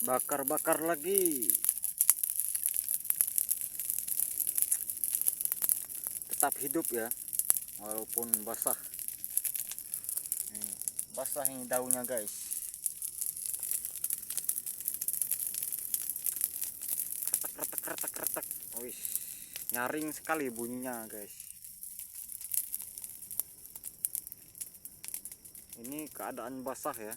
bakar-bakar lagi, tetap hidup ya walaupun basah. Basah ini daunnya guys. Retak. Wis, nyaring sekali bunyinya guys. Ini keadaan basah ya.